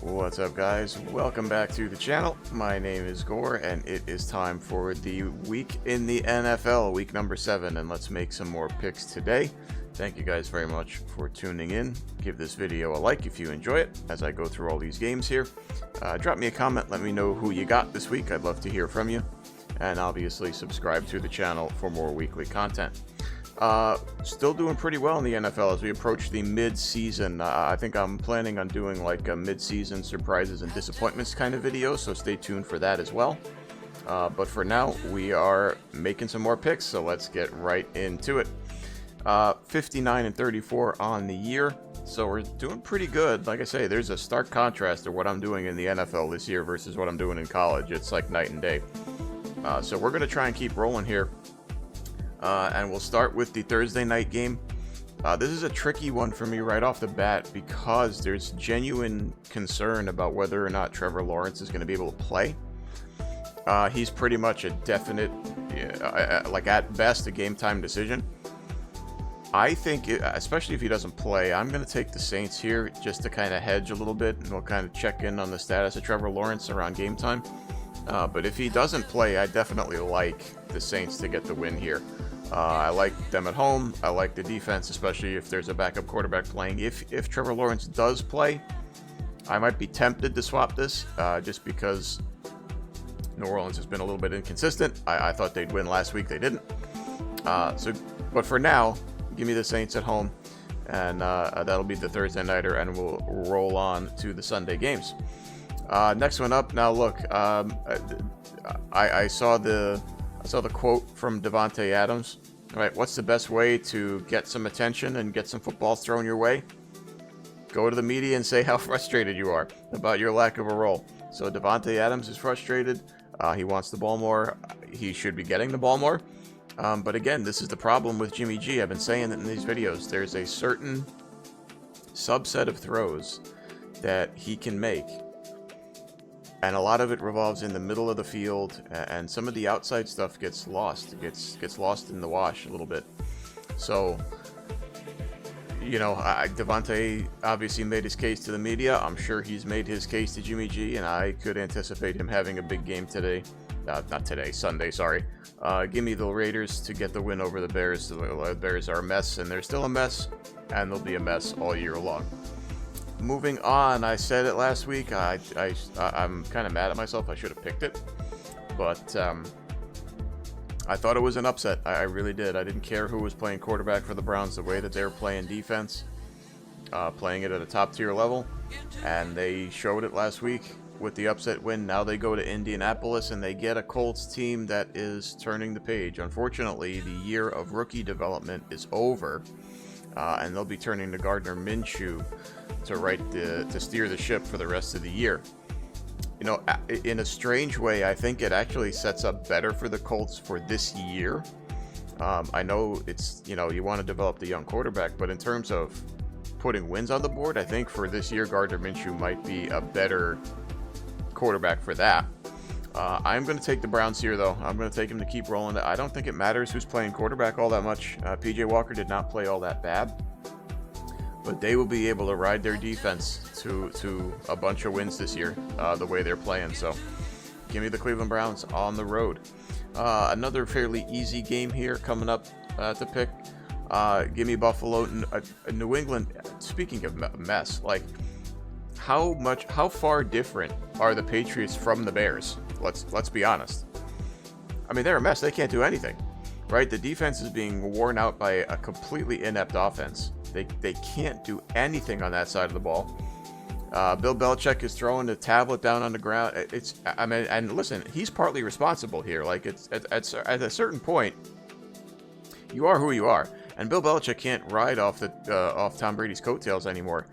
What's up, guys? Welcome back to the channel. My name is Gore, and it is time for the week in the NFL, week number 7, and let's make some more picks today. Thank you guys very much for tuning in. Give this video a like if you enjoy it as I go through all these games here. Drop me a comment, let me know who you got this week. I'd love to hear from you. And obviously subscribe to the channel for more weekly content. Still doing pretty well in the NFL as we approach the mid-season. I think I'm planning on doing like a mid-season surprises and disappointments kind of video, so stay tuned for that as well. But for now, we are making some more picks, so let's get right into it. 59-34 on the year, so we're doing pretty good. Like I say, there's a stark contrast to what I'm doing in the NFL this year versus what I'm doing in college. It's like night and day. So we're going to try and keep rolling here. And we'll start with the Thursday night game. This is a tricky one for me right off the bat because there's genuine concern about whether or not Trevor Lawrence is going to be able to play. He's pretty much a definite, like at best, a game time decision. I think, especially if he doesn't play, I'm going to take the Saints here just to kind of hedge a little bit, and we'll kind of check in on the status of Trevor Lawrence around game time. But if he doesn't play, I definitely like the Saints to get the win here. I like them at home. I like the defense, especially if there's a backup quarterback playing. If Trevor Lawrence does play, I might be tempted to swap this just because New Orleans has been a little bit inconsistent. I thought they'd win last week. They didn't. But for now, give me the Saints at home, and that'll be the Thursday nighter, and we'll roll on to the Sunday games. Next one up. Now look, I saw the quote from Davante Adams. All right, what's the best way to get some attention and get some footballs thrown your way? Go to the media and say how frustrated you are about your lack of a role. So Davante Adams is frustrated. He wants the ball more. He should be getting the ball more. But again, this is the problem with Jimmy G. I've been saying it in these videos. There's a certain subset of throws that he can make, and a lot of it revolves in the middle of the field, and some of the outside stuff gets lost. It gets lost in the wash a little bit. So, you know, Davante obviously made his case to the media. I'm sure he's made his case to Jimmy G, and I could anticipate him having a big game today. Not today, Sunday, sorry. Give me the Raiders to get the win over the Bears. The Bears are a mess, and they're still a mess, and they'll be a mess all year long. Moving on, I said it last week. I'm kind of mad at myself. I should have picked it, but I thought it was an upset. I really did. I didn't care who was playing quarterback for the Browns. The way that they were playing defense, playing it at a top tier level, and they showed it last week with the upset win. Now they go to Indianapolis and they get a Colts team that is turning the page. Unfortunately, the year of rookie development is over, and they'll be turning to Gardner Minshew to steer the ship for the rest of the year. You know, in a strange way, I think it actually sets up better for the Colts for this year. I know it's, you know, you want to develop the young quarterback, but in terms of putting wins on the board, I think for this year, Gardner Minshew might be a better quarterback for that. I'm going to take the Browns here, though. I'm going to take him to keep rolling. I don't think it matters who's playing quarterback all that much. PJ Walker did not play all that bad, but they will be able to ride their defense to a bunch of wins this year, the way they're playing. So give me the Cleveland Browns on the road. Another fairly easy game here coming up to pick. Give me Buffalo, New England. Speaking of mess, like how far different are the Patriots from the Bears? Let's be honest. I mean, they're a mess. They can't do anything, right? The defense is being worn out by a completely inept offense. They can't do anything on that side of the ball. Bill Belichick is throwing the tablet down on the ground. I mean, and listen, he's partly responsible here. Like, it's at a certain point, you are who you are, and Bill Belichick can't ride off Tom Brady's coattails anymore.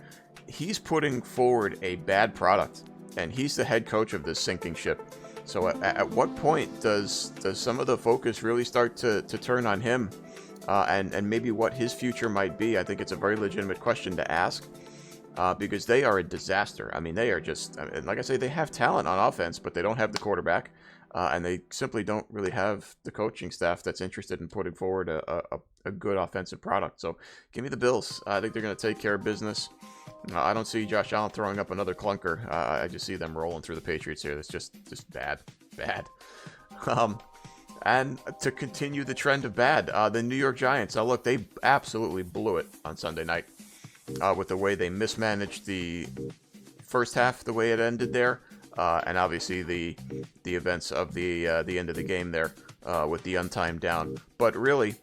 He's putting forward a bad product, and he's the head coach of this sinking ship. So at what point does some of the focus really start to turn on him, and maybe what his future might be? I think it's a very legitimate question to ask, because they are a disaster. I mean, they are just, like I say, they have talent on offense, but they don't have the quarterback, and they simply don't really have the coaching staff that's interested in putting forward a good offensive product. So give me the Bills. I think they're going to take care of business. I don't see Josh Allen throwing up another clunker. I just see them rolling through the Patriots here. That's just bad. And to continue the trend of bad, the New York Giants. Look, they absolutely blew it on Sunday night with the way they mismanaged the first half, the way it ended there, and obviously the events of the end of the game there with the untimed down. But really,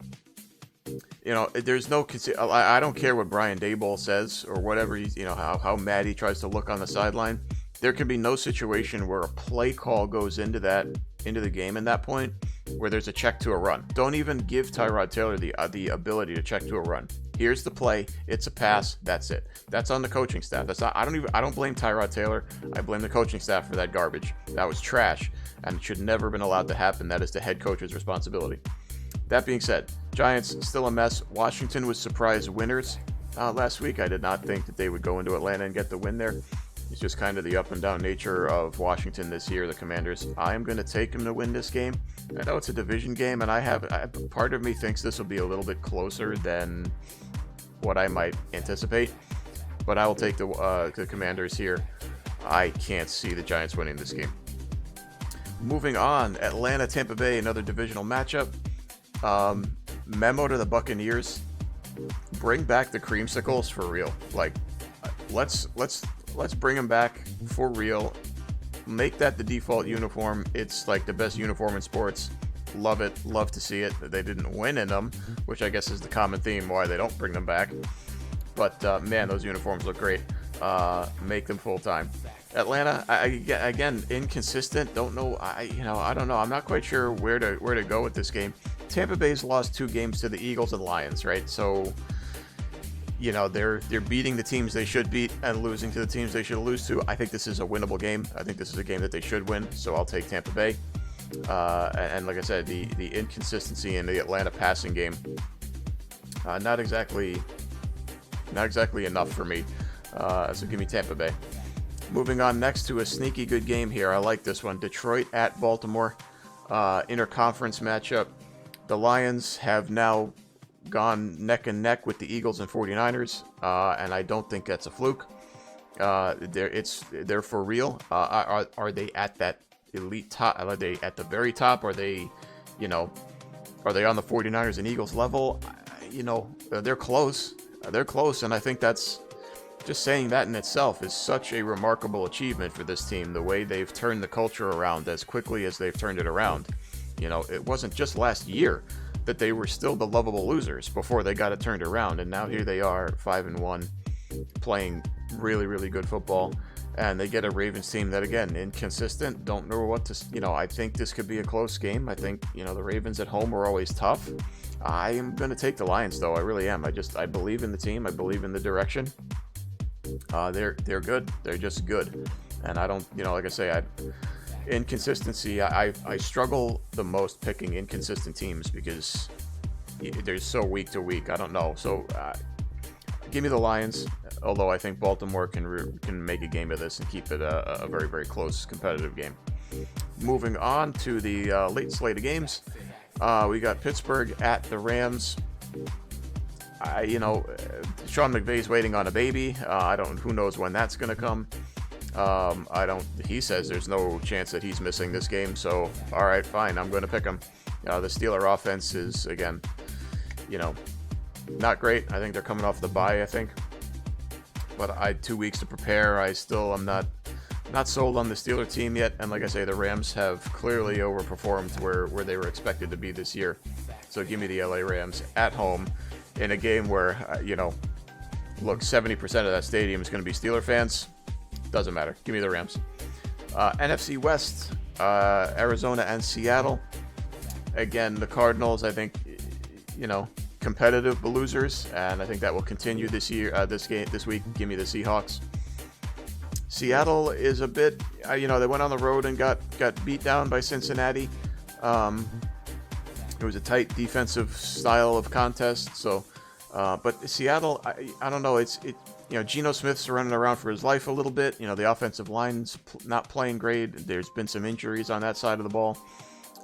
there's no. I don't care what Brian Daboll says or whatever he's, how mad he tries to look on the sideline. There can be no situation where a play call goes into the game in that point where there's a check to a run. Don't even give Tyrod Taylor the ability to check to a run. Here's the play. It's a pass. That's it. That's on the coaching staff. That's not. I don't blame Tyrod Taylor. I blame the coaching staff for that garbage. That was trash and should never have been allowed to happen. That is the head coach's responsibility. That being said, Giants still a mess. Washington was surprise winners last week. I did not think that they would go into Atlanta and get the win there. It's just kind of the up and down nature of Washington this year, the Commanders. I am going to take them to win this game. I know it's a division game, and part of me thinks this will be a little bit closer than what I might anticipate. But I will take the Commanders here. I can't see the Giants winning this game. Moving on, Atlanta, Tampa Bay, another divisional matchup. Memo to the Buccaneers: bring back the creamsicles for real. Like, let's bring them back for real. Make that the default uniform. It's like the best uniform in sports. Love it. Love to see it. They didn't win in them, which I guess is the common theme why they don't bring them back. But man, those uniforms look great. Make them full time. Atlanta, again, inconsistent. Don't know. I don't know. I'm not quite sure where to go with this game. Tampa Bay's lost 2 games to the Eagles and Lions, right? So, they're beating the teams they should beat and losing to the teams they should lose to. I think this is a winnable game. I think this is a game that they should win. So I'll take Tampa Bay. And like I said, the inconsistency in the Atlanta passing game, not exactly enough for me. So give me Tampa Bay. Moving on next to a sneaky good game here. I like this one. Detroit at Baltimore. Interconference matchup. The Lions have now gone neck and neck with the Eagles and 49ers, and I don't think that's a fluke. They're for real. Are they at that elite top? Are they at the very top? Are they on the 49ers and Eagles level? They're close. They're close, and I think that's just saying that in itself is such a remarkable achievement for this team. The way they've turned the culture around as quickly as they've turned it around. It wasn't just last year that they were still the lovable losers before they got it turned around, and now here they are 5-1, playing really, really good football, and they get a Ravens team that, again, inconsistent. Don't know what to. I think this could be a close game. I think the Ravens at home are always tough. I am going to take the Lions, though. I really am. I believe in the team. I believe in the direction. They're good. They're just good, and I don't. Like I say, inconsistency. I struggle the most picking inconsistent teams because they're so week to week. I don't know. So give me the Lions. Although I think Baltimore can make a game of this and keep it a very, very close competitive game. Moving on to the late slate of games, we got Pittsburgh at the Rams. Sean McVay's waiting on a baby. Who knows when that's going to come. He says there's no chance that he's missing this game. So, all right, fine. I'm going to pick him. The Steeler offense is, again, not great. I think they're coming off the bye, I think. But I had 2 weeks to prepare. I'm not sold on the Steeler team yet. And like I say, the Rams have clearly overperformed where they were expected to be this year. So give me the LA Rams at home in a game where, 70% of that stadium is going to be Steeler fans. Doesn't matter. Give me the Rams. NFC West, Arizona and Seattle. Again, the Cardinals, I think, competitive but losers, and I think that will continue this year. This week. Give me the Seahawks. Seattle is a bit, they went on the road and got beat down by Cincinnati. It was a tight defensive style of contest. So, but Seattle, I don't know. Geno Smith's running around for his life a little bit. The offensive line's not playing great. There's been some injuries on that side of the ball.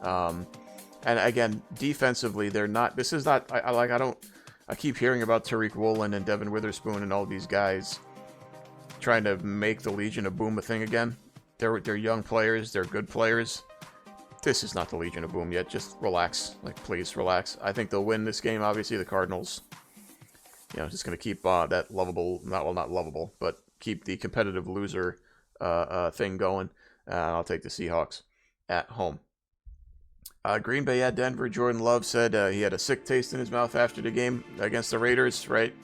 And again, defensively, they're not. This is not. I keep hearing about Tariq Woolen and Devin Witherspoon and all these guys. trying to make the Legion of Boom a thing again. They're young players. They're good players. This is not the Legion of Boom yet. Just relax. Like, please relax. I think they'll win this game. Obviously, the Cardinals, just going to keep that lovable, not lovable, but keep the competitive loser thing going. I'll take the Seahawks at home. Green Bay at Denver. Jordan Love said he had a sick taste in his mouth after the game against the Raiders, right?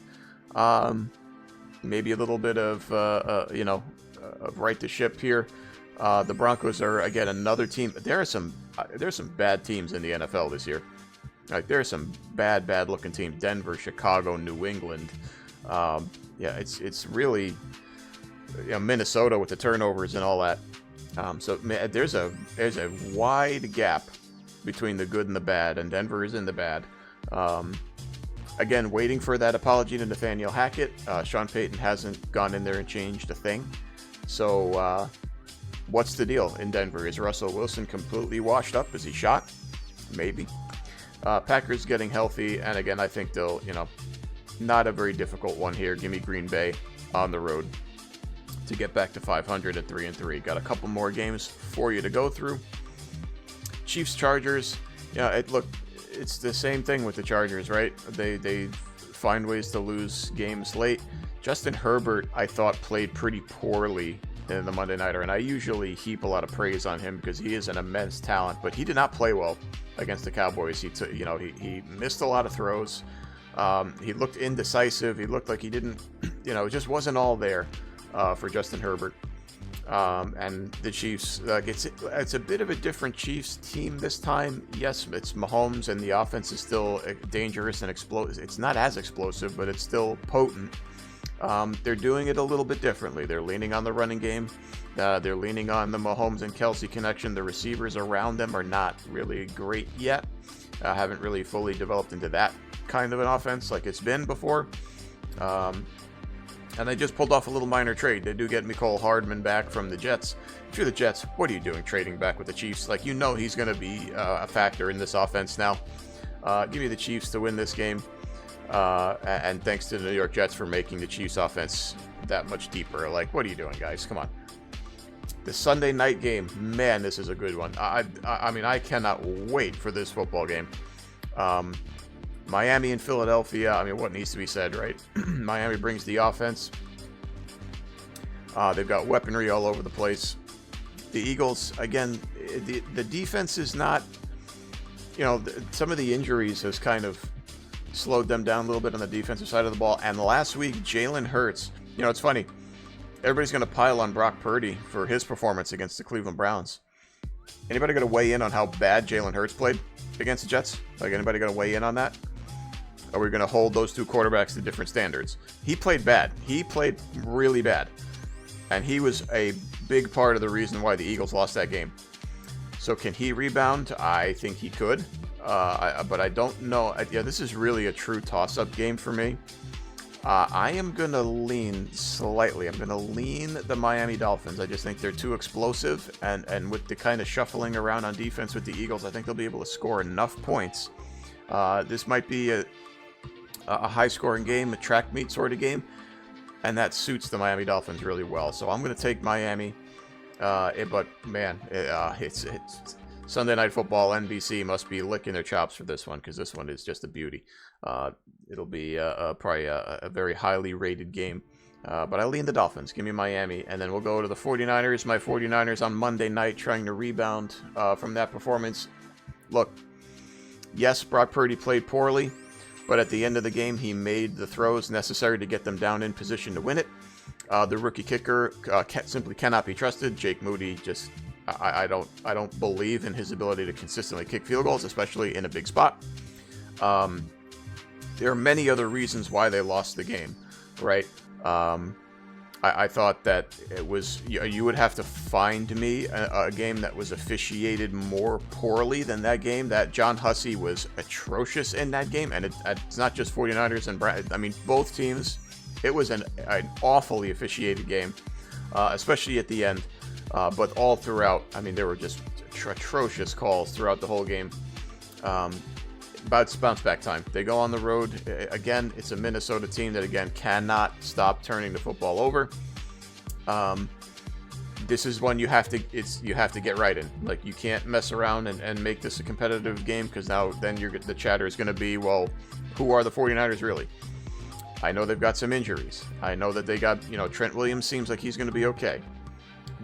Maybe a little bit of, right to ship here. The Broncos are, again, another team. There's some bad teams in the NFL this year. Like, there are some bad looking teams. Denver, Chicago, New England. It's really, Minnesota with the turnovers and all that. So there's a wide gap between the good and the bad, and Denver is in the bad. Again, waiting for that apology to Nathaniel Hackett. Sean Payton hasn't gone in there and changed a thing. So what's the deal in Denver? Is Russell Wilson completely washed up? Is he shot? Maybe. Packers getting healthy, and again, I think they'll, not a very difficult one here. Give me Green Bay on the road to get back to 500 at 3-3. Got a couple more games for you to go through. Chiefs Chargers. It's the same thing with the Chargers, right? They find ways to lose games late. Justin Herbert, I thought, played pretty poorly in the Monday Nighter, and I usually heap a lot of praise on him because he is an immense talent, but he did not play well against the Cowboys. He missed a lot of throws. He looked indecisive. He looked like he didn't, it just wasn't all there for Justin Herbert. And the Chiefs, it's a bit of a different Chiefs team this time. Yes, it's Mahomes, and the offense is still dangerous and explosive. It's not as explosive, but it's still potent. They're doing it a little bit differently. They're leaning on the running game. They're leaning on the Mahomes and Kelsey connection. The receivers around them are not really great yet. Haven't really fully developed into that kind of an offense like it's been before. And they just pulled off a little minor trade. They do get Mecole Hardman back from the Jets. If you're the Jets, what are you doing trading back with the Chiefs? Like, he's going to be a factor in this offense now. Give me the Chiefs to win this game. And thanks to the New York Jets for making the Chiefs offense that much deeper. Like, what are you doing, guys? Come on. The Sunday night game, man, this is a good one. I mean, I cannot wait for this football game. Miami and Philadelphia, I mean, what needs to be said, right? Miami brings the offense. They've got weaponry all over the place. The Eagles, again, the defense is not, some of the injuries has kind of slowed them down a little bit on the defensive side of the ball. And last week, Jalen Hurts, it's funny. Everybody's going to pile on Brock Purdy for his performance against the Cleveland Browns. Anybody going to weigh in on how bad Jalen Hurts played against the Jets? Like, anybody going to weigh in on that? Are we going to hold those two quarterbacks to different standards? He played bad. He played really bad. And he was a big part of the reason why the Eagles lost that game. So can he rebound? I think he could. But I don't know. This is really a true toss-up game for me. I am going to lean slightly. I'm going to lean the Miami Dolphins. I just think they're too explosive. And with the kind of shuffling around on defense with the Eagles, I think they'll be able to score enough points. This might be a high-scoring game, a track meet sort of game. And that suits the Miami Dolphins really well. So I'm going to take Miami. But, man, it's Sunday Night Football. NBC must be licking their chops for this one because this one is just a beauty. It'll be probably a very highly rated game. But I lean the Dolphins. Give me Miami. And then we'll go to the 49ers. My 49ers on Monday night trying to rebound from that performance. Look, yes, Brock Purdy played poorly. But at the end of the game, he made the throws necessary to get them down in position to win it. The rookie kicker simply cannot be trusted. Jake Moody just... I don't believe in his ability to consistently kick field goals, especially in a big spot. There are many other reasons why they lost the game, right? I thought that it was, you would have to find me a game that was officiated more poorly than that game. That John Hussey was atrocious in that game, and it's not just 49ers and I mean, both teams. It was an awfully officiated game, especially at the end. But all throughout, I mean, there were just atrocious calls throughout the whole game. But it's bounce back time. They go on the road. Again, it's a Minnesota team that, again, cannot stop turning the football over. This is one you have to get right in. Like, you can't mess around and make this a competitive game, because now then the chatter is going to be, well, who are the 49ers really? I know they've got some injuries. I know that they got, Trent Williams seems like he's going to be okay.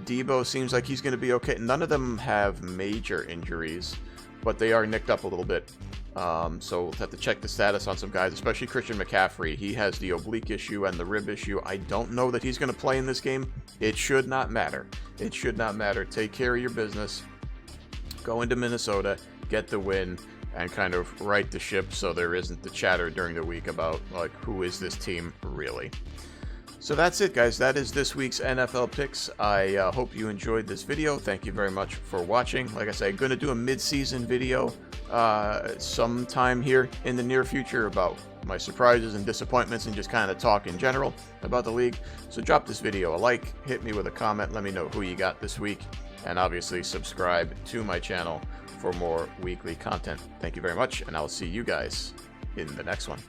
Debo seems like he's going to be okay. None of them have major injuries, but they are nicked up a little bit. So we'll have to check the status on some guys, especially Christian McCaffrey. He has the oblique issue and the rib issue. I don't know that he's going to play in this game. It should not matter. It should not matter. Take care of your business. Go into Minnesota, get the win, and kind of right the ship so there isn't the chatter during the week about, like, who is this team really? So that's it, guys. That is this week's NFL picks. I hope you enjoyed this video. Thank you very much for watching. Like I said, I'm going to do a mid-season video sometime here in the near future about my surprises and disappointments, and just kind of talk in general about the league. So drop this video a like, hit me with a comment, let me know who you got this week, and obviously subscribe to my channel for more weekly content. Thank you very much, and I'll see you guys in the next one.